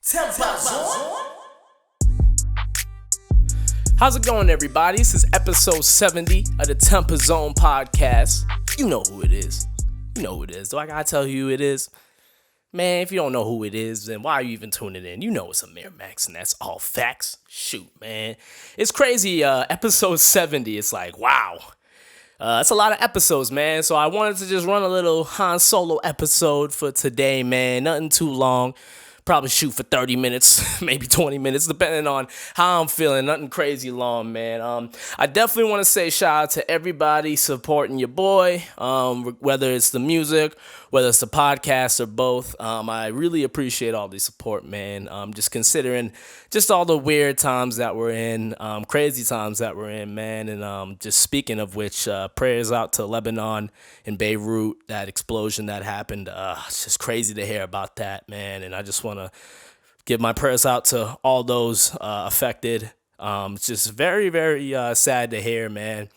TempahZone. How's it going, everybody? This is episode 70 of the TempahZone podcast. You know who it is. You know who it is. Do I gotta tell you who it is? Man, if you don't know who it is, then why are you even tuning in? You know it's Amir Max, and that's all facts. Shoot, man. It's crazy. Episode 70. It's like, wow. That's a lot of episodes, man. So I wanted to just run a little Han Solo episode for today, man. Nothing too long. Probably shoot for 30 minutes, maybe 20 minutes, depending on how I'm feeling. Nothing crazy long, man. I definitely want to say shout out to everybody supporting your boy, whether it's the music, whether it's the podcast, or both. I really appreciate all the support, man. Just considering just all the weird times that we're in, crazy times that we're in, man. And just speaking of which, prayers out to Lebanon and Beirut, that explosion that happened. It's just crazy to hear about that, man. And I just want to give my prayers out to all those affected. It's just very, very sad to hear, man.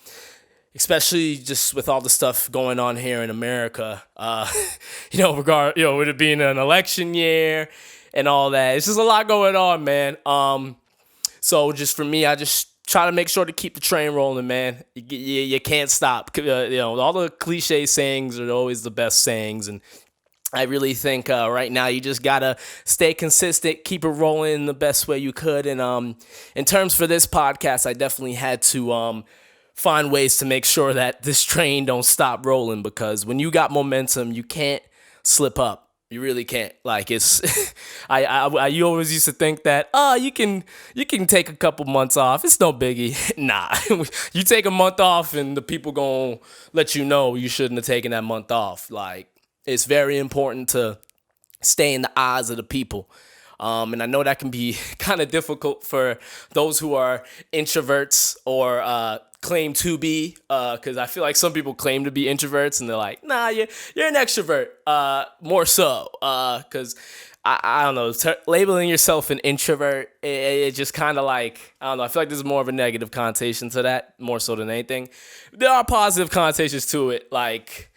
Especially just with all the stuff going on here in America, with it being an election year and all that. It's just a lot going on, man. So just for me, I just try to make sure to keep the train rolling, man. You can't stop. All the cliche sayings are always the best sayings, and I really think right now you just gotta stay consistent, keep it rolling the best way you could. And in terms for this podcast, I definitely had to find ways to make sure that this train don't stop rolling, because when you got momentum, you can't slip up. You really can't. Like, it's you always used to think that you can take a couple months off. It's no biggie. Nah, you take a month off and the people gonna let you know you shouldn't have taken that month off. Like, it's very important to stay in the eyes of the people. And I know that can be kind of difficult for those who are introverts or claim to be, because I feel like some people claim to be introverts and they're like, nah, you're an extrovert, more so, because I don't know, labeling yourself an introvert, it just kind of like, I don't know, I feel like there's more of a negative connotation to that, more so than anything. There are positive connotations to it, like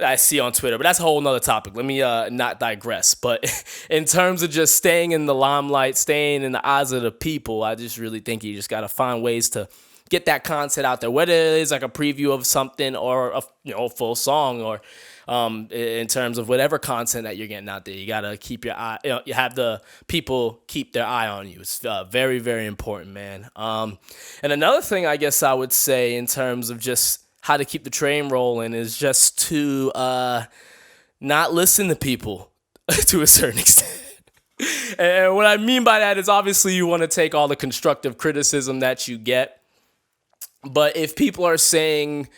I see on Twitter, but that's a whole nother topic. Let me not digress. But in terms of just staying in the limelight, staying in the eyes of the people, I just really think you just got to find ways to get that content out there, whether it is like a preview of something or a full song, or in terms of whatever content that you're getting out there. You got to keep your eye, you have the people keep their eye on you. It's very, very important, man. And another thing I guess I would say in terms of just how to keep the train rolling is just to not listen to people to a certain extent. And what I mean by that is, obviously you want to take all the constructive criticism that you get. But if people are saying,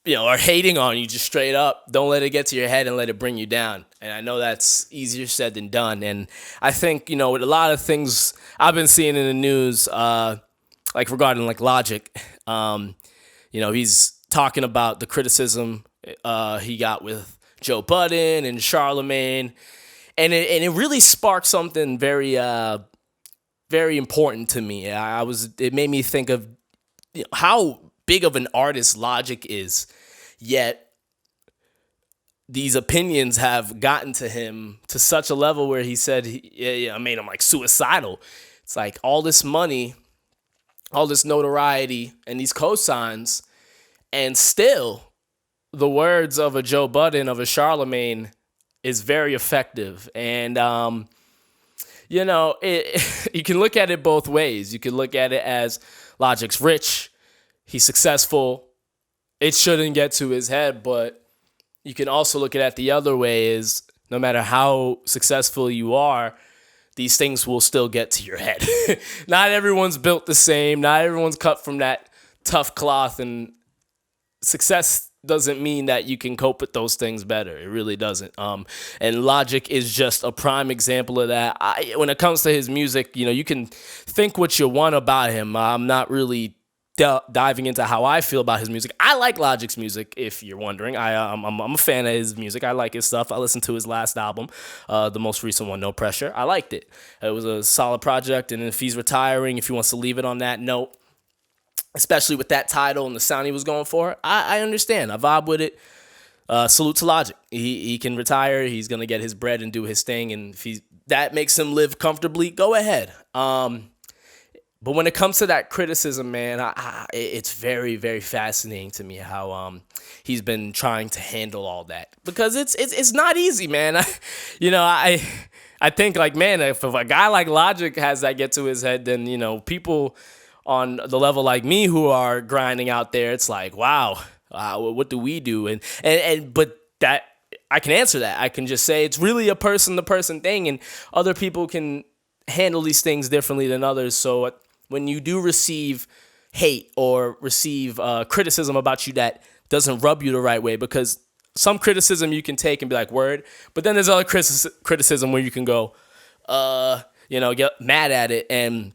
are hating on you just straight up, don't let it get to your head and let it bring you down. And I know that's easier said than done. And I think, with a lot of things I've been seeing in the news, like regarding like Logic, he's talking about the criticism he got with Joe Budden and Charlemagne, and it really sparked something very, very important to me. It made me think of how big of an artist Logic is, yet these opinions have gotten to him to such a level where he said, I made him like suicidal. It's like all this money, all this notoriety, and these cosigns, and still the words of a Joe Budden, of a Charlemagne, is very effective. And, you can look at it both ways. You can look at it as Logic's rich, he's successful, it shouldn't get to his head. But you can also look at it the other way, is no matter how successful you are, these things will still get to your head. Not everyone's built the same. Not everyone's cut from that tough cloth, and success doesn't mean that you can cope with those things better. It really doesn't. And Logic is just a prime example of that. When it comes to his music, you can think what you want about him. I'm not really diving into how I feel about his music. I like Logic's music, if you're wondering. I'm a fan of his music. I like his stuff. I listened to his last album, the most recent one, No Pressure. I liked it. It was a solid project, and if he's retiring, if he wants to leave it on that note, especially with that title and the sound he was going for, I understand. I vibe with it. salute to Logic. He can retire. He's gonna get his bread and do his thing, and if that makes him live comfortably, go ahead. But when it comes to that criticism, man, it's very, very fascinating to me how he's been trying to handle all that, because it's not easy, man. I think, like, man, if a guy like Logic has that get to his head, then people on the level like me who are grinding out there, it's like, wow, what do we do? But that I can answer that. I can just say it's really a person to person thing, and other people can handle these things differently than others. So when you do receive hate or receive criticism about you that doesn't rub you the right way, because some criticism you can take and be like, word, but then there's other criticism where you can go, get mad at it. And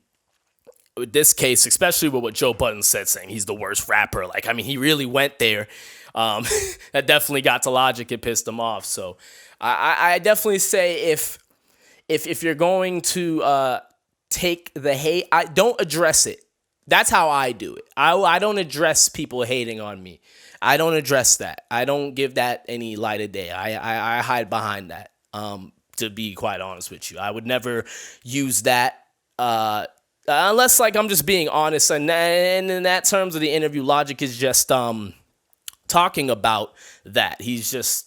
with this case, especially with what Joe Budden said, saying he's the worst rapper, like, I mean, he really went there. That definitely got to Logic. It pissed him off. So I definitely say if you're going to take the hate, don't address it. That's how I do it. I don't address people hating on me. I don't address that. I don't give that any light of day. I hide behind that, to be quite honest with you. I would never use that unless, like, I'm just being honest. And in that terms of the interview, Logic is just talking about that. He's just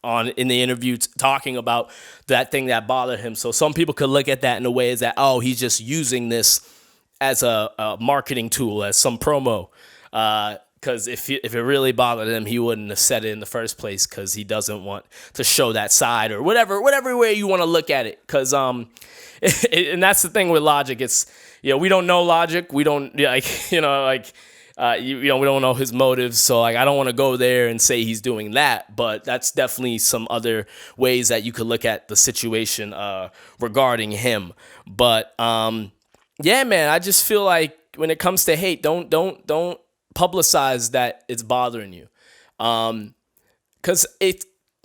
in the interview talking about that thing that bothered him. So some people could look at that in a way as that, oh, he's just using this as a marketing tool, as some promo. Because if it really bothered him, he wouldn't have said it in the first place, because he doesn't want to show that side, or whatever way you want to look at it. Because and that's the thing with Logic. It's, we don't know Logic. We don't we don't know his motives. So, like, I don't want to go there and say he's doing that, but that's definitely some other ways that you could look at the situation regarding him. But yeah, man, I just feel like when it comes to hate, don't publicize that it's bothering you. Because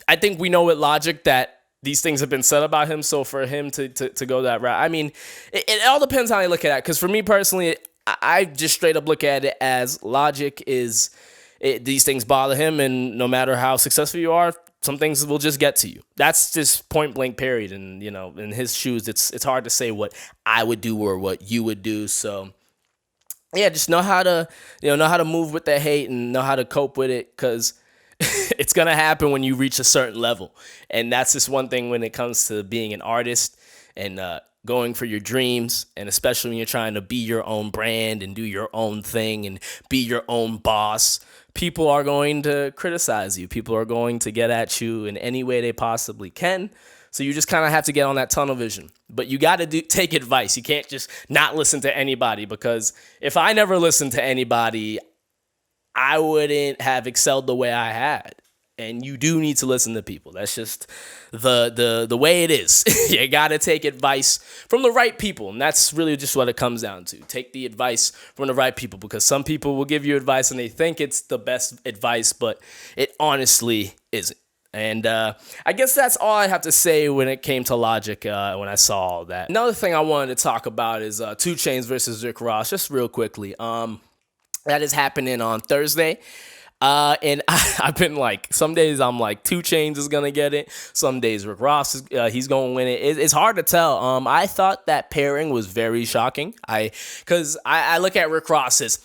I think we know with Logic that these things have been said about him. So for him to go that route, I mean, it all depends how you look at it. Because for me personally, I just straight up look at it as Logic these things bother him, and no matter how successful you are, some things will just get to you. That's just point blank, period. And in his shoes, it's hard to say what I would do or what you would do. So yeah, just know how to move with the hate and know how to cope with it, because it's gonna happen when you reach a certain level. And that's just one thing when it comes to being an artist and going for your dreams, and especially when you're trying to be your own brand and do your own thing and be your own boss. People are going to criticize you. People are going to get at you in any way they possibly can. So you just kind of have to get on that tunnel vision. But you got to take advice. You can't just not listen to anybody, because if I never listened to anybody, I wouldn't have excelled the way I had. And you do need to listen to people. That's just the way it is. You got to take advice from the right people. And that's really just what it comes down to. Take the advice from the right people, because some people will give you advice and they think it's the best advice, but it honestly isn't. And I guess that's all I have to say when it came to Logic when I saw all that. Another thing I wanted to talk about is 2 Chainz versus Rick Ross, just real quickly. That is happening on Thursday. And I've been like, some days I'm like 2 Chainz is gonna get it. Some days Rick Ross he's gonna win it. It's hard to tell. I thought that pairing was very shocking. Because I look at Rick Ross as,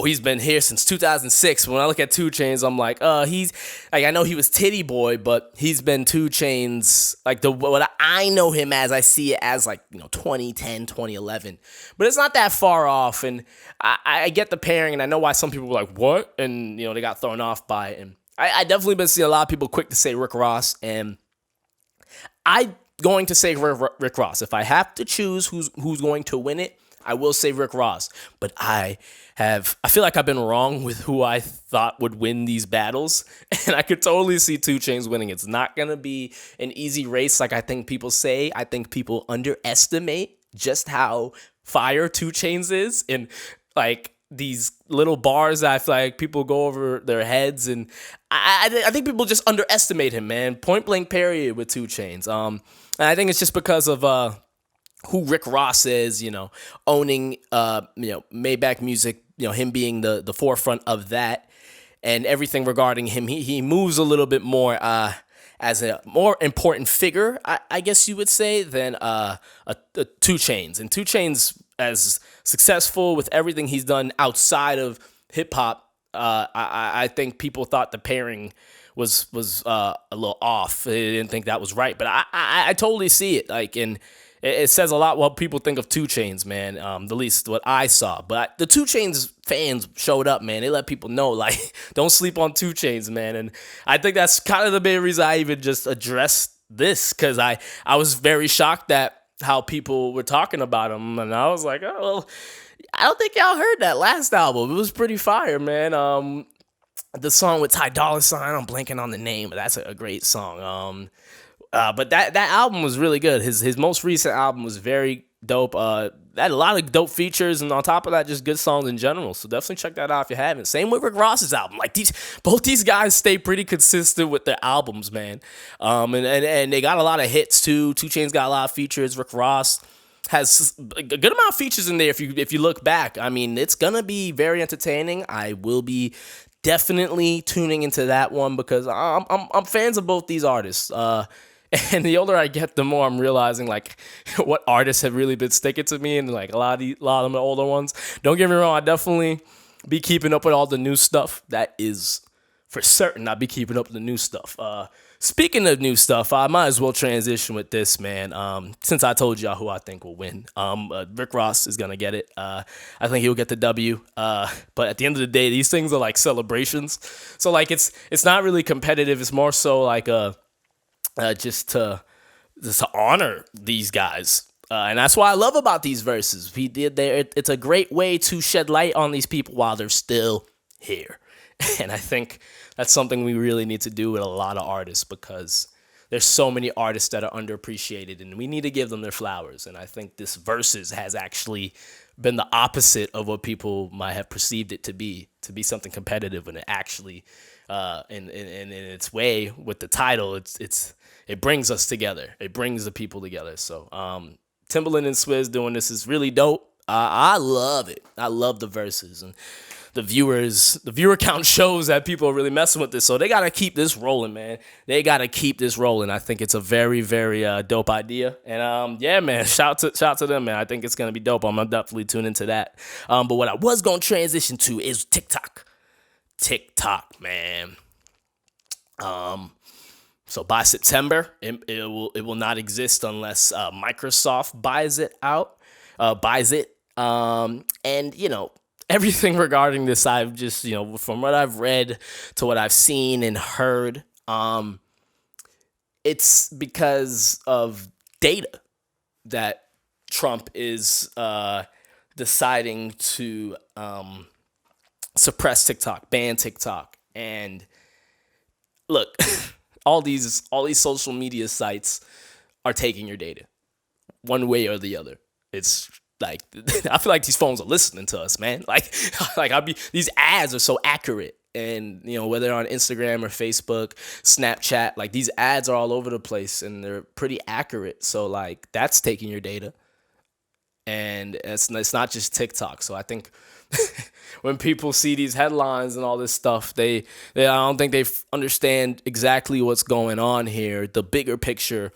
he's been here since 2006. When I look at 2 Chainz, I'm like, he's like, I know he was Titty Boy, but he's been 2 Chainz, like what I know him as, I see it as like 2010, 2011. But it's not that far off, and I get the pairing, and I know why some people were like, what? And they got thrown off by it. And I definitely been seeing a lot of people quick to say Rick Ross, and I'm going to say Rick Ross. If I have to choose who's going to win it, I will say Rick Ross. But I feel like I've been wrong with who I thought would win these battles, and I could totally see 2 Chainz winning. It's not gonna be an easy race like I think people say. I think people underestimate just how fire 2 Chainz is, and like these little bars that I feel like people go over their heads, and I think people just underestimate him, man. Point blank period with 2 Chainz. And I think it's just because of who Rick Ross is, owning Maybach music, him being the forefront of that. and everything regarding him. He moves a little bit more as a more important figure, I guess you would say, than a 2 Chainz. And 2 Chainz, as successful with everything he's done outside of hip hop, I think people thought the pairing was a little off. They didn't think that was right, but I totally see it. Like, and it says a lot what people think of 2 Chainz, man. The least what I saw, but the 2 Chainz fans showed up, man. They let people know, like, don't sleep on 2 Chainz, man. And I think that's kind of the main reason I even just addressed this, because I was very shocked at how people were talking about him, and I was like, oh, well, I don't think y'all heard that last album. It was pretty fire, man. The song with Ty Dolla $ign, I'm blanking on the name, but that's a great song. But that album was really good. His most recent album was very dope. That had a lot of dope features, and on top of that, just good songs in general. So definitely check that out if you haven't. Same with Rick Ross's album. Like, both these guys stay pretty consistent with their albums, man. And they got a lot of hits too. 2 Chainz got a lot of features. Rick Ross has a good amount of features in there. If you look back, I mean, it's gonna be very entertaining. I will be definitely tuning into that one because I'm fans of both these artists. And the older I get, the more I'm realizing, like, what artists have really been sticking to me, and like a lot of them, the older ones. Don't get me wrong, I definitely be keeping up with all the new stuff. That is for certain. I'll be keeping up with the new stuff. Speaking of new stuff, I might as well transition with this, man. Since I told y'all who I think will win, Rick Ross is gonna get it. I think he'll get the W. But at the end of the day, these things are like celebrations. So like it's not really competitive. It's more so like just to honor these guys. And that's what I love about these verses. It's a great way to shed light on these people while they're still here. And I think that's something we really need to do with a lot of artists, because there's so many artists that are underappreciated, and we need to give them their flowers. And I think this Verzuz has actually been the opposite of what people might have perceived it to be something competitive, when it actually, in its way with the title, it brings us together. It brings the people together. So Timbaland and Swizz doing this is really dope. I love it. I love the Verzuz, and the viewer count shows that people are really messing with this. So they got to keep this rolling, man. They got to keep this rolling. I think it's a very, very dope idea. And yeah, man, shout to them, man. I think it's going to be dope. I'm going to definitely tune into that. But what I was going to transition to is TikTok. TikTok, man. So by September, it will not exist unless Microsoft buys it. And, you know, everything regarding this, I've just, you know, from what I've read to what I've seen and heard, it's because of data that Trump is deciding to suppress TikTok, ban TikTok. And look, all these social media sites are taking your data one way or the other. It's like, I feel like these phones are listening to us, man. Like these ads are so accurate. And, you know, whether on Instagram or Facebook, Snapchat, like these ads are all over the place and they're pretty accurate. So like that's taking your data. And it's not just TikTok. So I think when people see these headlines and all this stuff, I don't think they understand exactly what's going on here, the bigger picture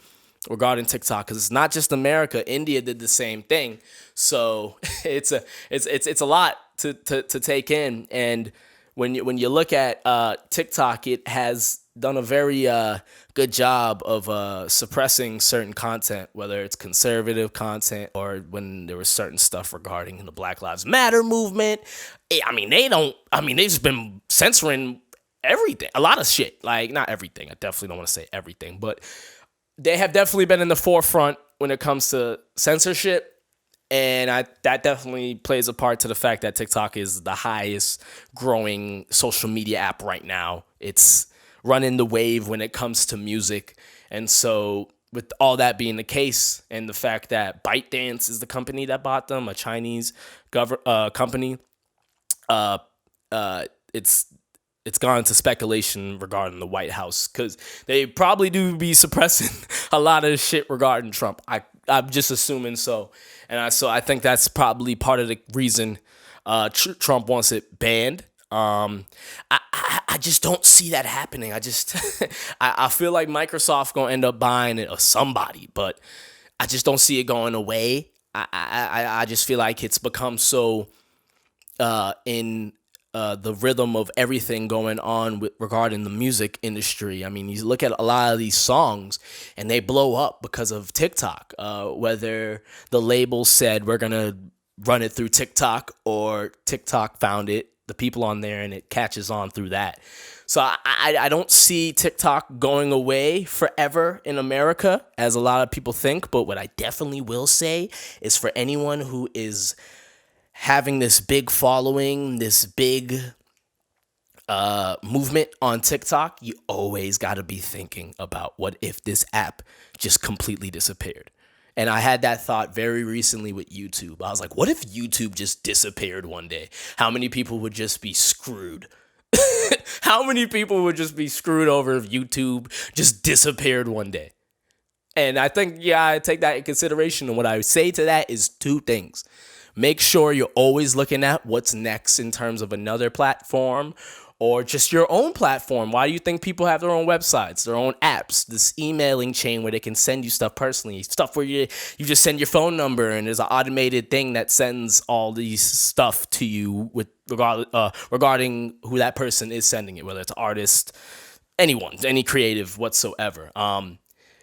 regarding TikTok, because it's not just America. India did the same thing. So it's a lot to take in. And when you look at TikTok, it has done a very good job of suppressing certain content, whether it's conservative content or when there was certain stuff regarding the Black Lives Matter movement. They've just been censoring everything, a lot of shit. Like, not everything. I definitely don't want to say everything, but they have definitely been in the forefront when it comes to censorship. And that definitely plays a part to the fact that TikTok is the highest growing social media app right now. It's running the wave when it comes to music. And so with all that being the case, and the fact that ByteDance is the company that bought them, a Chinese company, it's gone into speculation regarding the White House, because they probably do be suppressing a lot of shit regarding Trump. I'm just assuming so. And so I think that's probably part of the reason Trump wants it banned. I I just don't see that happening. I just I feel like Microsoft gonna end up buying it or somebody, but I just don't see it going away. I just feel like it's become so in the rhythm of everything going on regarding the music industry. I mean, you look at a lot of these songs and they blow up because of TikTok. Whether the label said we're gonna run it through TikTok or TikTok found it, the people on there, and it catches on through that. So I don't see TikTok going away forever in America, as a lot of people think. But what I definitely will say is, for anyone who is having this big following, this big movement on TikTok, you always got to be thinking about, what if this app just completely disappeared? And I had that thought very recently with YouTube. I was like, what if YouTube just disappeared one day? How many people would just be screwed? How many people would just be screwed over if YouTube just disappeared one day? And I think, I take that in consideration. And what I would say to that is two things. Make sure you're always looking at what's next in terms of another platform or just your own platform. Why do you think people have their own websites, their own apps, this emailing chain where they can send you stuff personally, stuff where you just send your phone number and there's an automated thing that sends all these stuff to you with regarding who that person is sending it, whether it's an artist, anyone, any creative whatsoever.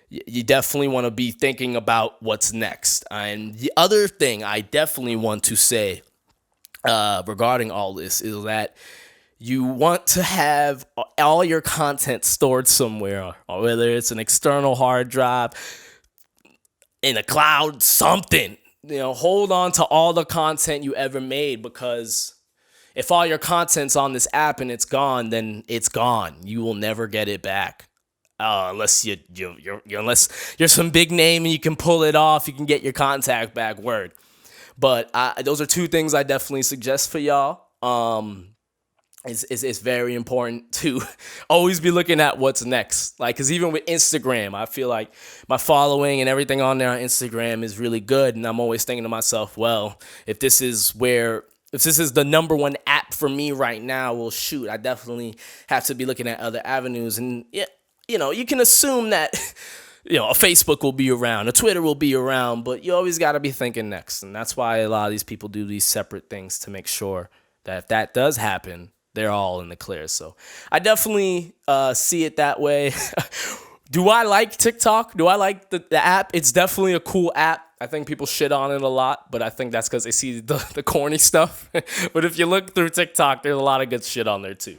You definitely want to be thinking about what's next. And the other thing I definitely want to say regarding all this is that you want to have all your content stored somewhere, or whether it's an external hard drive, in a cloud, something. Hold on to all the content you ever made, because if all your content's on this app and it's gone, then it's gone. You will never get it back. Unless unless you're some big name and you can pull it off, you can get your contact back. Word. But those are two things I definitely suggest for y'all. It's very important to always be looking at what's next. Like, because even with Instagram, I feel like my following and everything on there on Instagram is really good. And I'm always thinking to myself, well, if this is the number one app for me right now, well, shoot, I definitely have to be looking at other avenues. And you can assume that, a Facebook will be around, a Twitter will be around, but you always got to be thinking next. And that's why a lot of these people do these separate things, to make sure that if that does happen, they're all in the clear. So I definitely see it that way. Do I like TikTok? Do I like the app? It's definitely a cool app. I think people shit on it a lot, but I think that's because they see the corny stuff. But if you look through TikTok, there's a lot of good shit on there too.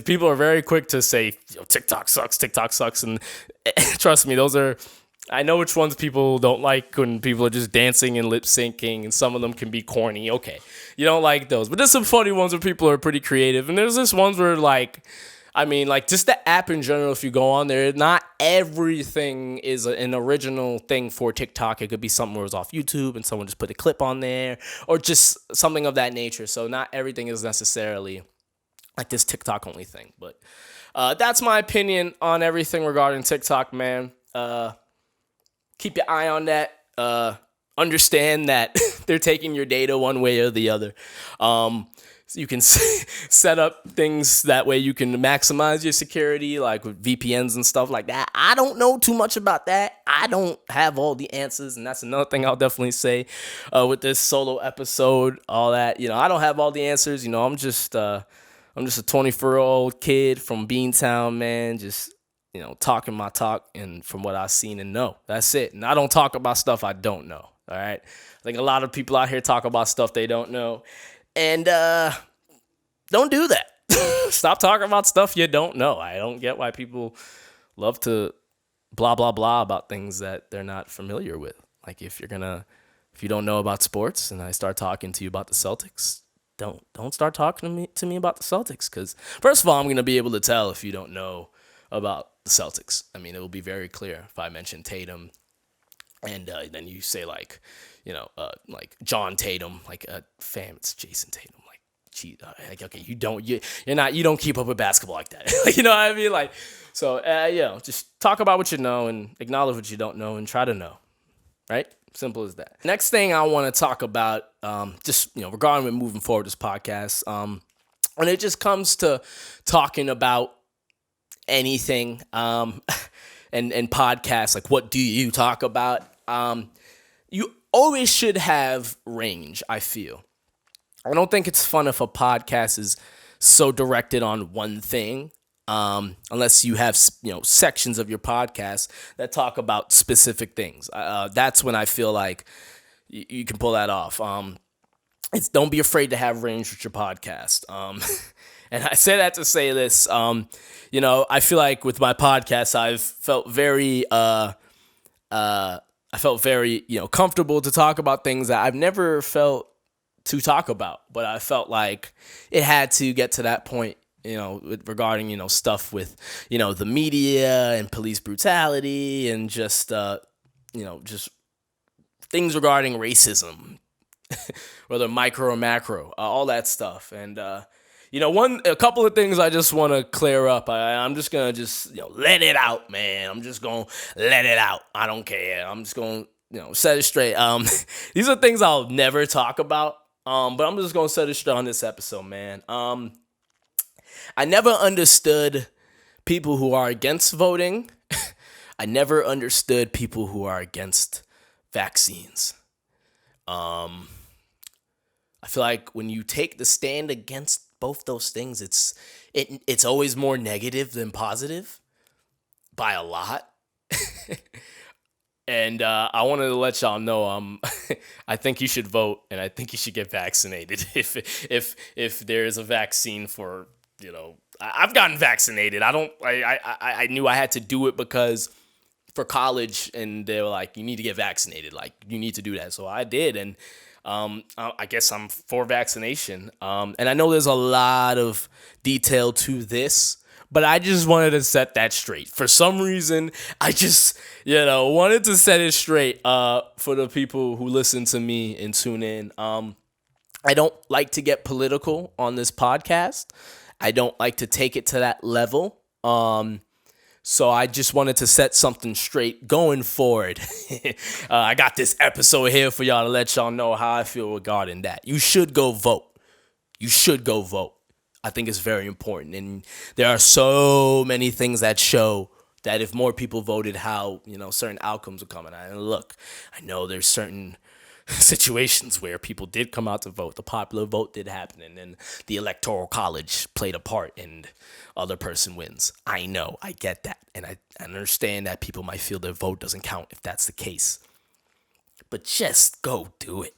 People are very quick to say, TikTok sucks. And trust me, I know which ones people don't like, when people are just dancing and lip syncing, and some of them can be corny. Okay, you don't like those, but there's some funny ones where people are pretty creative, and there's this ones where just the app in general, if you go on there, not everything is an original thing for TikTok. It could be something where it was off YouTube and someone just put a clip on there, or just something of that nature. So not everything is necessarily like this TikTok only thing. But that's my opinion on everything regarding TikTok, man. Keep your eye on that. Understand that they're taking your data one way or the other. So you can set up things that way you can maximize your security, like with VPNs and stuff like that. I don't know too much about that. I don't have all the answers, and that's another thing I'll definitely say with this solo episode. All that, I don't have all the answers. I'm just a 24-year-old kid from Beantown, man. Just talking my talk, and from what I've seen and know, that's it. And I don't talk about stuff I don't know. All right. I think a lot of people out here talk about stuff they don't know. And don't do that. Stop talking about stuff you don't know. I don't get why people love to blah, blah, blah about things that they're not familiar with. Like, if you don't know about sports and I start talking to you about the Celtics, don't start talking to me about the Celtics. Because first of all, I'm going to be able to tell if you don't know about the Celtics. I mean, it will be very clear if I mention Tatum, and then you say like John Tatum, fam, it's Jason Tatum. Okay, you don't keep up with basketball like that. You know what I mean? Just talk about what you know and acknowledge what you don't know and try to know. Right? Simple as that. Next thing I want to talk about, regarding with moving forward this podcast, when it just comes to talking about anything, and podcasts, like what do you talk about? You always should have range, I feel. I don't think it's fun if a podcast is so directed on one thing, unless you have sections of your podcast that talk about specific things. That's when I feel like you can pull that off. Don't be afraid to have range with your podcast. And I say that to say this. I feel like with my podcast, I felt very comfortable to talk about things that I've never felt to talk about, but I felt like it had to get to that point, regarding, stuff with, the media and police brutality and just things regarding racism, whether micro or macro, all that stuff. And, a couple of things I just want to clear up. I'm just going to let it out, man. I'm just going to let it out. I don't care. I'm just going to, set it straight. These are things I'll never talk about. But I'm just going to set it straight on this episode, man. I never understood people who are against voting. I never understood people who are against vaccines. I feel like when you take the stand against both those things, it's always more negative than positive by a lot. And I wanted to let y'all know, I think you should vote, and I think you should get vaccinated if there is a vaccine for, I've gotten vaccinated. I knew I had to do it because for college, and they were like, you need to get vaccinated, like you need to do that. So I did, and I guess I'm for vaccination. And I know there's a lot of detail to this, but I just wanted to set that straight. For some reason, I just, wanted to set it straight for the people who listen to me and tune in. I don't like to get political on this podcast. I don't like to take it to that level. So I just wanted to set something straight going forward. I got this episode here for y'all to let y'all know how I feel regarding that. You should go vote. You should go vote. I think it's very important. And there are so many things that show that if more people voted, how, certain outcomes are coming. And look, I know there's certain situations where people did come out to vote. The popular vote did happen, and then the electoral college played a part, and other person wins. I know, I get that, and I understand that people might feel their vote doesn't count if that's the case. But just go do it.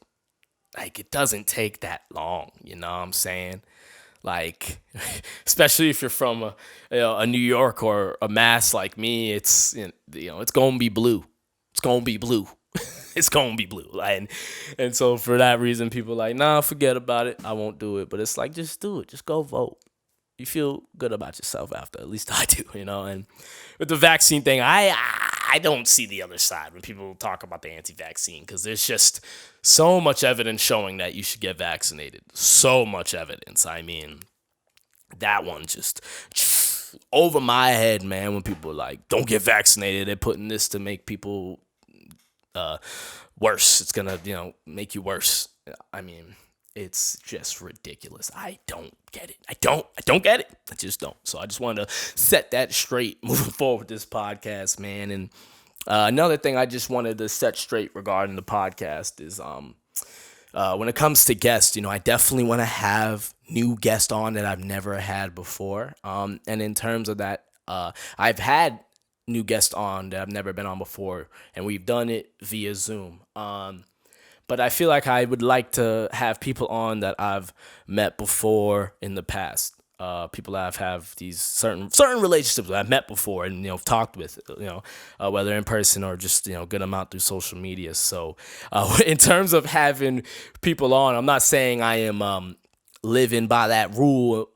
Like, it doesn't take that long, you know what I'm saying? Like, especially if you're from a New York or a Mass like me, it's it's gonna be blue. It's gonna be blue. It's gonna be blue. And so for that reason, people are like, nah, forget about it. I won't do it. But it's like, just do it. Just go vote. You feel good about yourself after. At least I do, And with the vaccine thing, I don't see the other side when people talk about the anti-vaccine, because there's just so much evidence showing that you should get vaccinated. So much evidence. I mean, that one just over my head, man, when people are like, don't get vaccinated. They're putting this to make people worse. It's gonna, make you worse. I mean, it's just ridiculous. I don't get it. I don't get it. I just don't. So I just wanted to set that straight moving forward with this podcast, man. And another thing I just wanted to set straight regarding the podcast is when it comes to guests, I definitely want to have new guests on that I've never had before. And in terms of that, I've had new guests on that I've never been on before, and we've done it via Zoom. But I feel like I would like to have people on that I've met before in the past. People that have these certain relationships that I've met before and talked with, whether in person or just good amount through social media. So in terms of having people on, I'm not saying I am living by that rule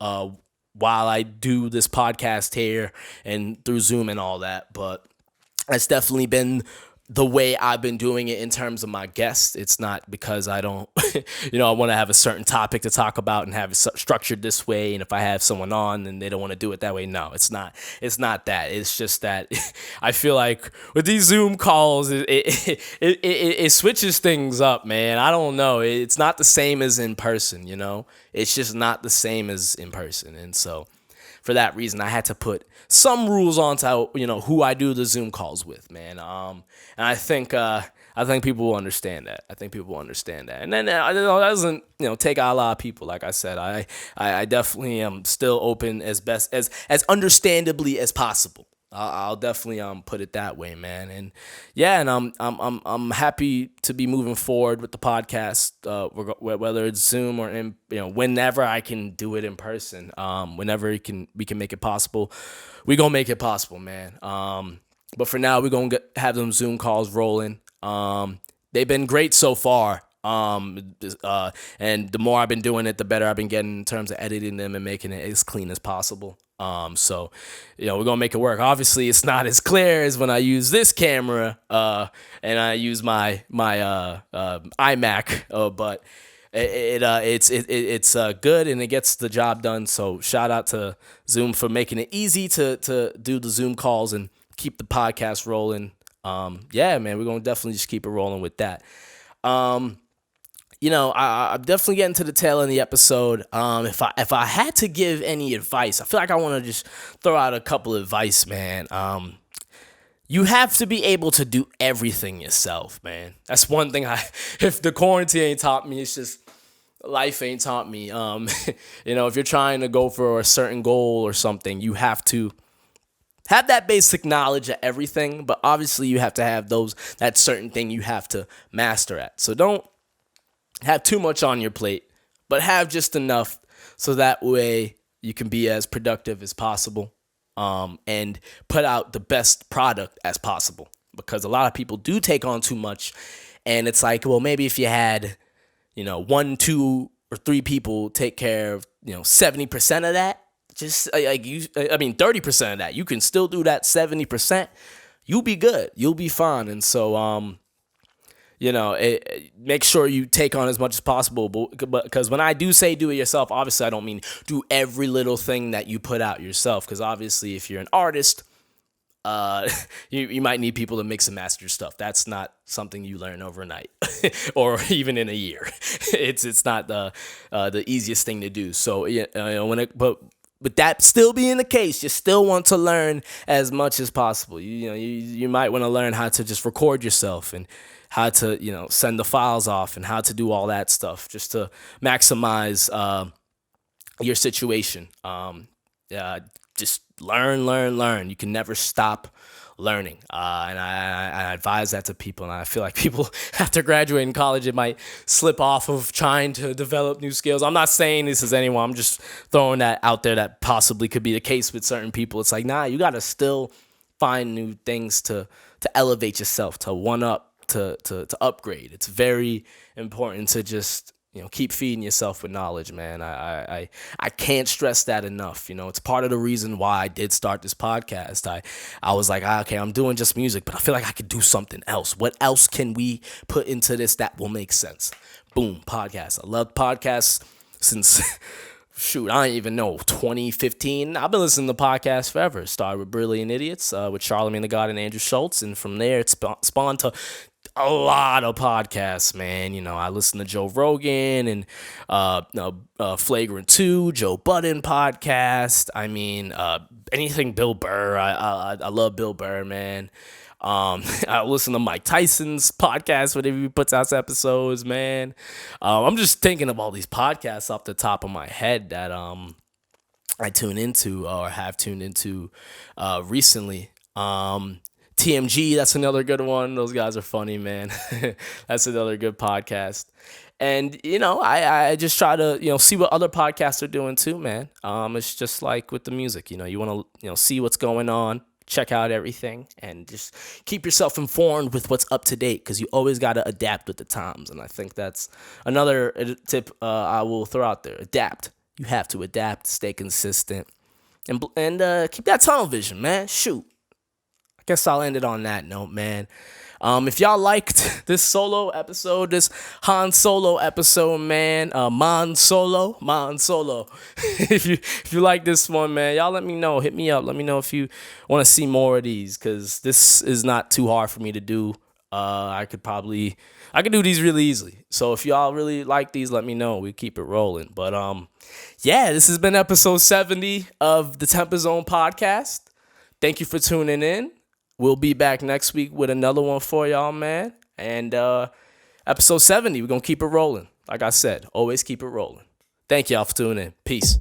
while I do this podcast here and through Zoom and all that, but that's definitely been the way I've been doing it in terms of my guests. It's not because I don't, I want to have a certain topic to talk about and have it structured this way. And if I have someone on and they don't want to do it that way, no, it's not. It's not that. It's just that I feel like with these Zoom calls, it switches things up, man. I don't know. It's not the same as in person, It's just not the same as in person. And so for that reason, I had to put some rules on to who I do the Zoom calls with, man. And I think people will understand that. And then that doesn't take out a lot of people. Like I said, I definitely am still open as best as understandably as possible. I'll definitely put it that way, man. And yeah, and I'm happy to be moving forward with the podcast, whether it's Zoom or whenever I can do it in person, whenever we can make it possible, we gonna make it possible, man. But for now, we're gonna have them Zoom calls rolling. They've been great so far. And the more I've been doing it, the better I've been getting in terms of editing them and making it as clean as possible. So we're gonna make it work. Obviously, it's not as clear as when I use this camera, and I use my iMac, but it's good and it gets the job done. So shout out to Zoom for making it easy to do the Zoom calls and keep the podcast rolling. Yeah, man, we're gonna definitely just keep it rolling with that. I'm definitely getting to the tail end of the episode. If I had to give any advice, I feel like I want to just throw out a couple of advice, man. You have to be able to do everything yourself, man. That's one thing if the quarantine ain't taught me, it's just life ain't taught me. If you're trying to go for a certain goal or something, you have to have that basic knowledge of everything, but obviously you have to have that certain thing you have to master at. So don't have too much on your plate, but have just enough so that way you can be as productive as possible, and put out the best product as possible. Because a lot of people do take on too much, and it's like, well, maybe if you had, 1, 2, or 3 people take care of, 70% of that, just like 30% of that, you can still do that 70%. You'll be good. You'll be fine. And so, make sure you take on as much as possible. But because when I do say do it yourself, obviously I don't mean do every little thing that you put out yourself. Because obviously, if you're an artist, you might need people to mix and master your stuff. That's not something you learn overnight, or even in a year. It's not the easiest thing to do. So but that still being the case, you still want to learn as much as possible. You might want to learn how to just record yourself and how to, send the files off and how to do all that stuff just to maximize your situation. Just learn. You can never stop learning. And I advise that to people. And I feel like people after graduating college, it might slip off of trying to develop new skills. I'm not saying this is anyone. I'm just throwing that out there that possibly could be the case with certain people. It's like, nah, you got to still find new things to elevate yourself, to one up, to upgrade. It's very important to just keep feeding yourself with knowledge, man. I can't stress that enough. It's part of the reason why I did start this podcast. I was like, okay, I'm doing just music, but I feel like I could do something else. What else can we put into this that will make sense? Boom, podcast. I love podcasts since I don't even know, 2015. I've been listening to podcasts forever. Started with Brilliant Idiots, with Charlamagne the God and Andrew Schultz, and from there it spawned to a lot of podcasts, man. I listen to Joe Rogan and Flagrant 2, Joe Budden podcast. Anything Bill Burr. I love Bill Burr, man. I listen to Mike Tyson's podcast whenever he puts out episodes, man. I'm just thinking of all these podcasts off the top of my head that I tune into or have tuned into recently. TMG, that's another good one. Those guys are funny, man. That's another good podcast. And, I just try to, see what other podcasts are doing too, man. It's just like with the music, you want to, see what's going on, check out everything, and just keep yourself informed with what's up to date, because you always got to adapt with the times. And I think that's another tip I will throw out there. Adapt. You have to adapt, stay consistent, and keep that tunnel vision, man. Shoot. I guess I'll end it on that note, man. If y'all liked this solo episode, this Han Solo episode, man, Maan Solo. if you like this one, man, y'all let me know. Hit me up. Let me know if you want to see more of these, because this is not too hard for me to do. I could do these really easily. So if y'all really like these, let me know. We keep it rolling. But yeah, this has been episode 70 of the TempahZone podcast. Thank you for tuning in. We'll be back next week with another one for y'all, man. And episode 70, we're going to keep it rolling. Like I said, always keep it rolling. Thank y'all for tuning in. Peace.